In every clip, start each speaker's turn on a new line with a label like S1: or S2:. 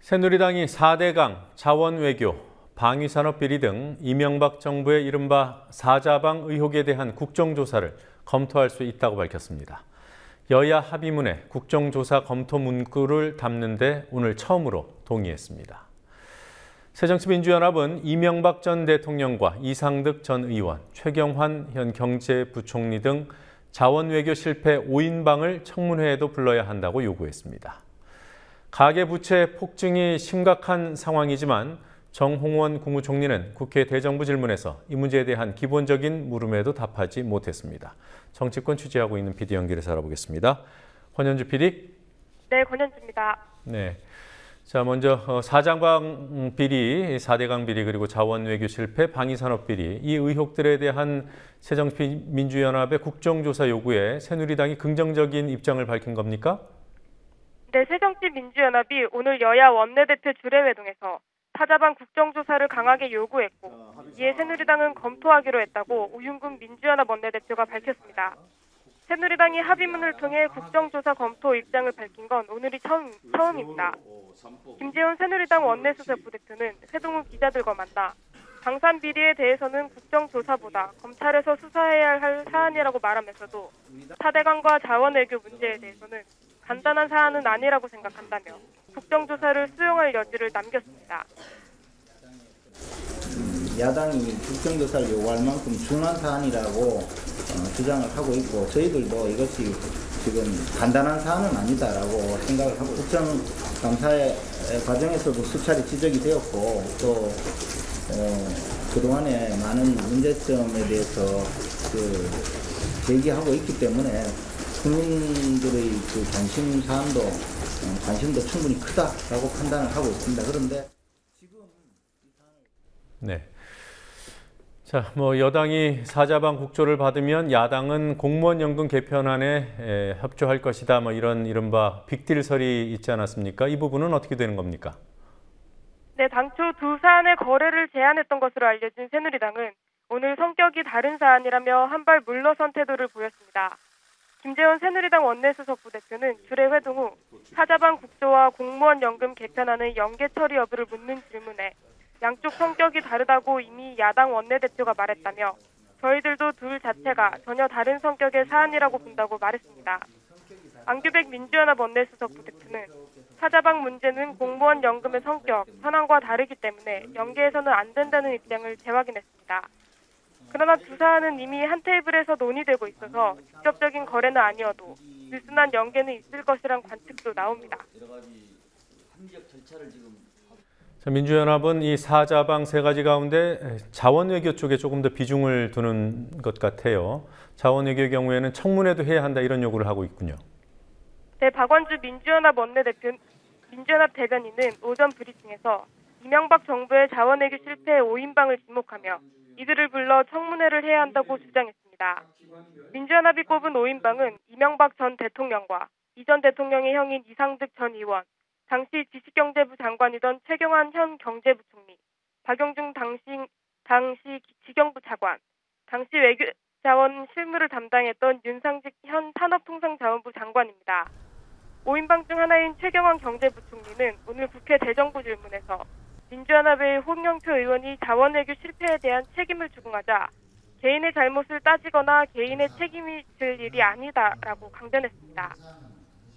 S1: 새누리당이 4대강, 자원외교, 방위산업 비리 등 이명박 정부의 이른바 사자방 의혹에 대한 국정조사를 검토할 수 있다고 밝혔습니다. 여야 합의문에 국정조사 검토 문구를 담는 데 오늘 처음으로 동의했습니다. 새정치민주연합은 이명박 전 대통령과 이상득 전 의원, 최경환 현 경제부총리 등 자원외교 실패 5인방을 청문회에도 불러야 한다고 요구했습니다. 가계부채 폭증이 심각한 상황이지만 정홍원 국무총리는 국회 대정부 질문에서 이 문제에 대한 기본적인 물음에도 답하지 못했습니다. 정치권 취재하고 있는 PD 연결해서 알아보겠습니다. 권현주 PD.
S2: 네, 권현주입니다.
S1: 네. 자, 먼저 사자방 비리, 4대강 비리 그리고 자원외교 실패, 방위산업 비리 이 의혹들에 대한 새정치민주연합의 국정조사 요구에 새누리당이 긍정적인 입장을 밝힌 겁니까?
S2: 네, 새정치민주연합이 오늘 여야 원내대표 주례회동에서 사자방 국정조사를 강하게 요구했고 이에 새누리당은 검토하기로 했다고 우윤근 민주연합 원내대표가 밝혔습니다. 새누리당이 합의문을 통해 국정조사 검토 입장을 밝힌 건 오늘이 처음입니다. 김재원 새누리당 원내수석 부대표는 세동훈 기자들과 만나 방산 비리에 대해서는 국정조사보다 검찰에서 수사해야 할 사안이라고 말하면서도 4대강과 자원외교 문제에 대해서는 간단한 사안은 아니라고 생각한다며 국정조사를 수용할 여지를 남겼습니다.
S3: 야당이 국정조사를 요구할 만큼 중요한 사안이라고 주장을 하고 있고 저희들도 이것이 지금 간단한 사안은 아니다라고 생각을 하고 국정감사의 과정에서도 수차례 지적이 되었고 또 그동안에 많은 문제점에 대해서 제기하고 있기 때문에 국민들의 관심 사안도 관심도 충분히 크다라고 판단을 하고 있습니다. 그런데 지금 이 사안을
S1: 네. 자, 여당이 사자방 국조를 받으면 야당은 공무원 연금 개편안에 협조할 것이다. 이런 이른바 빅딜설이 있지 않았습니까? 이 부분은 어떻게 되는 겁니까?
S2: 네, 당초 두 사안의 거래를 제안했던 것으로 알려진 새누리당은 오늘 성격이 다른 사안이라며 한 발 물러선 태도를 보였습니다. 김재원 새누리당 원내수석 부대표는 주례회동 후 사자방 국조와 공무원 연금 개편안의 연계 처리 여부를 묻는 질문에 양쪽 성격이 다르다고 이미 야당 원내대표가 말했다며 저희들도 둘 자체가 전혀 다른 성격의 사안이라고 본다고 말했습니다. 안규백 민주연합 원내수석 부대표는 사자방 문제는 공무원 연금의 성격, 현황과 다르기 때문에 연계해서는 안 된다는 입장을 재확인했습니다. 그러나 두 사안은 이미 한 테이블에서 논의되고 있어서 직접적인 거래는 아니어도 느슨한 연계는 있을 것이란 관측도 나옵니다.
S1: 자, 민주연합은 이 사자방 세 가지 가운데 자원외교 쪽에 조금 더 비중을 두는 것 같아요. 자원외교의 경우에는 청문회도 해야 한다 이런 요구를 하고 있군요.
S2: 네, 박원주 민주연합 대변인은 오전 브리핑에서 이명박 정부의 자원외교 실패의 5인방을 지목하며 이들을 불러 청문회를 해야 한다고 주장했습니다. 민주연합이 꼽은 5인방은 이명박 전 대통령과 이 전 대통령의 형인 이상득 전 의원, 당시 지식경제부 장관이던 최경환 현 경제부총리, 박영중 당시 지경부 차관, 당시 외교자원 실무를 담당했던 윤상직 현 산업통상자원부 장관입니다. 5인방 중 하나인 최경환 경제부총리는 오늘 국회 대정부 질문에서 민주연합의 홍영표 의원이 자원외교 실패에 대한 책임을 추궁하자 개인의 잘못을 따지거나 개인의 책임이 질 일이 아니다라고 강변했습니다.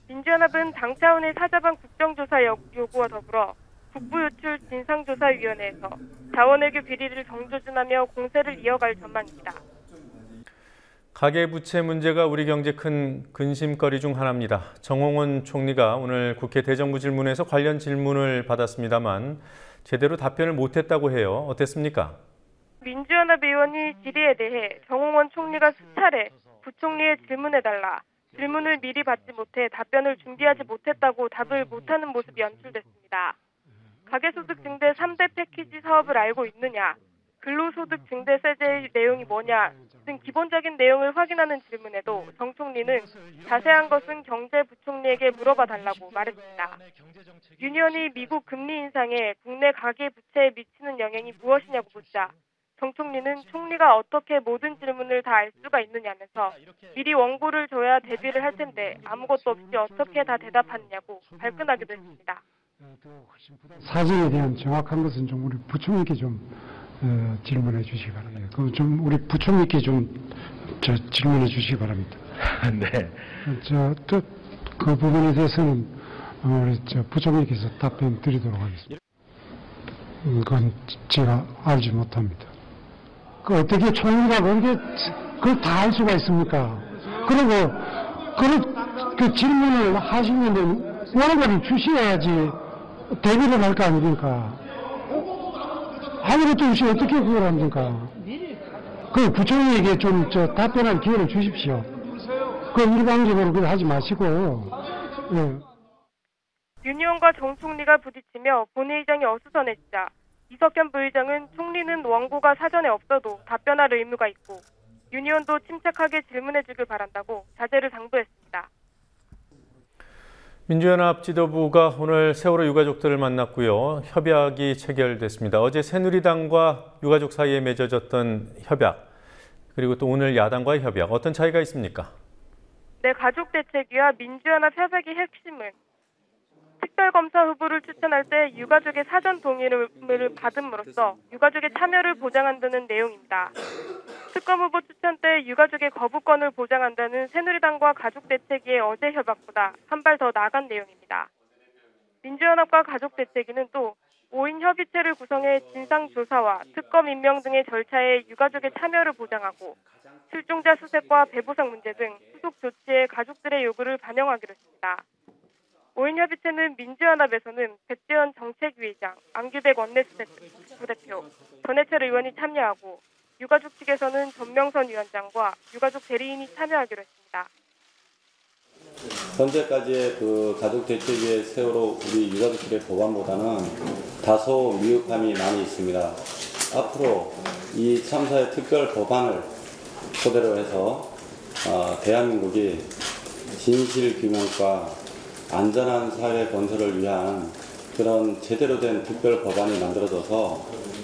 S2: 민주연합은 당 차원의 사자방 국정조사 요구와 더불어 국부유출 진상조사위원회에서 자원외교 비리를 정조준하며 공세를 이어갈 전망입니다.
S1: 가계부채 문제가 우리 경제 큰 근심거리 중 하나입니다. 정홍원 총리가 오늘 국회 대정부 질문에서 관련 질문을 받았습니다만 제대로 답변을 못했다고 해요. 어땠습니까?
S2: 민주연합 의원이 질의에 대해 정홍원 총리가 수차례 부총리의 질문해달라, 질문을 미리 받지 못해 답변을 준비하지 못했다고 답을 못하는 모습이 연출됐습니다. 가계소득 증대 3대 패키지 사업을 알고 있느냐, 근로소득 증대세제의 내용이 뭐냐 등 기본적인 내용을 확인하는 질문에도 정 총리는 자세한 것은 경제부총리에게 물어봐 달라고 말했습니다. 윤 의원이 미국 금리 인상에 국내 가계부채에 미치는 영향이 무엇이냐고 묻자 정 총리는 총리가 어떻게 모든 질문을 다 알 수가 있느냐면서 미리 원고를 줘야 대비를 할 텐데 아무것도 없이 어떻게 다 대답하느냐고 발끈하기도 했습니다.
S4: 사정에 대한 정확한 것은 좀 우리 부총리께 좀 질문해 주시기 바랍니다. 그 좀 우리 부총리께 좀 질문해 주시기 바랍니다.
S5: 네.
S4: 그 부분에 대해서는 우리 부총리께서 답변 드리도록 하겠습니다. 그건 제가 알지 못합니다. 그 어떻게 총리가 그걸 다 할 수가 있습니까? 그리고 그 질문을 하시면은 원고를 주셔야지 대비를 할 거 아닙니까? 아무것도 없이 어떻게 그걸 합니까? 그 부총리에게 좀 답변할 기회를 주십시오. 그 일방적으로 그걸 하지 마시고. 예.
S2: 윤 의원과 정 총리가 부딪히며 본회의장이 어수선해지자 이석현 부의장은 총리는 원고가 사전에 없어도 답변할 의무가 있고 윤 의원도 침착하게 질문해주길 바란다고 자제를 당부했습니다.
S1: 민주연합 지도부가 오늘 세월호 유가족들을 만났고요. 협약이 체결됐습니다. 어제 새누리당과 유가족 사이에 맺어졌던 협약, 그리고 또 오늘 야당과의 협약, 어떤 차이가 있습니까?
S2: 네, 가족대책위와 민주연합 협약의 핵심은 특별검사 후보를 추천할 때 유가족의 사전 동의를 받음으로써 유가족의 참여를 보장한다는 내용입니다. 특검 후보 추천 때 유가족의 거부권을 보장한다는 새누리당과 가족대책위의 어제 협약보다 한 발 더 나아간 내용입니다. 민주연합과 가족대책위는 또 5인 협의체를 구성해 진상조사와 특검 임명 등의 절차에 유가족의 참여를 보장하고 실종자 수색과 배보상 문제 등 후속 조치에 가족들의 요구를 반영하기로 했습니다. 5인 협의체는 민주연합에서는 백재원 정책위의장, 안규백 원내부대표, 전해철 의원이 참여하고 유가족 측에서는 전명선 위원장과 유가족 대리인이 참여하기로 했습니다.
S6: 현재까지의 그 가족대책위의 세월호 우리 유가족들의 법안보다는 다소 미흡함이 많이 있습니다. 앞으로 이 참사의 특별 법안을 토대로 해서 대한민국이 진실규명과 안전한 사회 건설을 위한 그런 제대로 된 특별 법안이 만들어져서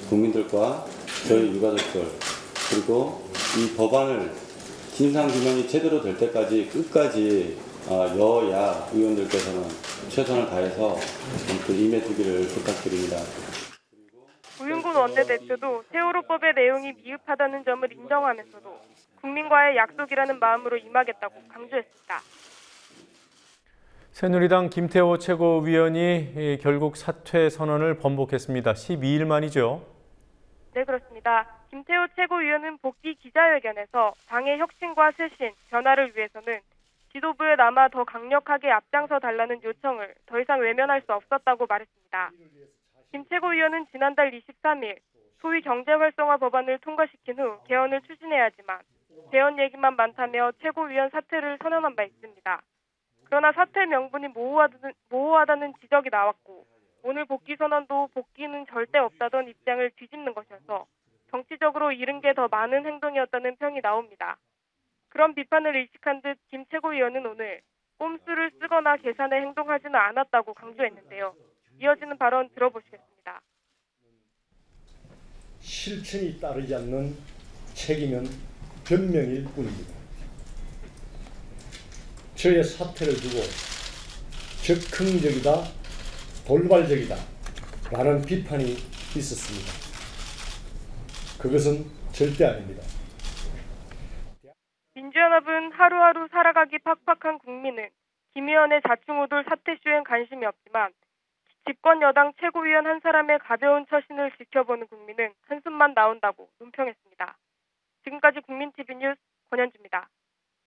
S6: 국민들과 저희 유가족들 그리고 이 법안을 진상규명이 제대로 될 때까지 끝까지 여야 의원들께서는 최선을 다해서 임해주기를 부탁드립니다.
S2: 우윤근 원내대표도 세월호법의 내용이 미흡하다는 점을 인정하면서도 국민과의 약속이라는 마음으로 임하겠다고 강조했습니다.
S1: 새누리당 김태호 최고위원이 결국 사퇴 선언을 번복했습니다. 12일 만이죠?
S2: 네, 그렇습니다. 김태호 최고위원은 복귀 기자회견에서 당의 혁신과 쇄신, 변화를 위해서는 지도부에 남아 더 강력하게 앞장서 달라는 요청을 더 이상 외면할 수 없었다고 말했습니다. 김 최고위원은 지난달 23일 소위 경제활성화 법안을 통과시킨 후 개헌을 추진해야 하지만 개헌 얘기만 많다며 최고위원 사퇴를 선언한 바 있습니다. 그러나 사퇴 명분이 모호하다는 지적이 나왔고 오늘 복귀 선언도 복귀는 절대 없다던 입장을 뒤집는 것이어서 정치적으로 잃은 게 더 많은 행동이었다는 평이 나옵니다. 그런 비판을 의식한 듯 김 최고위원은 오늘 꼼수를 쓰거나 계산해 행동하지는 않았다고 강조했는데요. 이어지는 발언 들어보시겠습니다.
S7: 실천이 따르지 않는 책임은 변명일 뿐입니다. 저의 사퇴를 두고 적극적이다, 돌발적이다 라는 비판이 있었습니다. 그것은 절대 아닙니다.
S2: 민주연합은 하루하루 살아가기 팍팍한 국민은 김 의원의 자충우돌 사퇴쇼엔 관심이 없지만 집권 여당 최고위원 한 사람의 가벼운 처신을 지켜보는 국민은 한숨만 나온다고 논평했습니다. 지금까지 국민TV 뉴스 권현주입니다.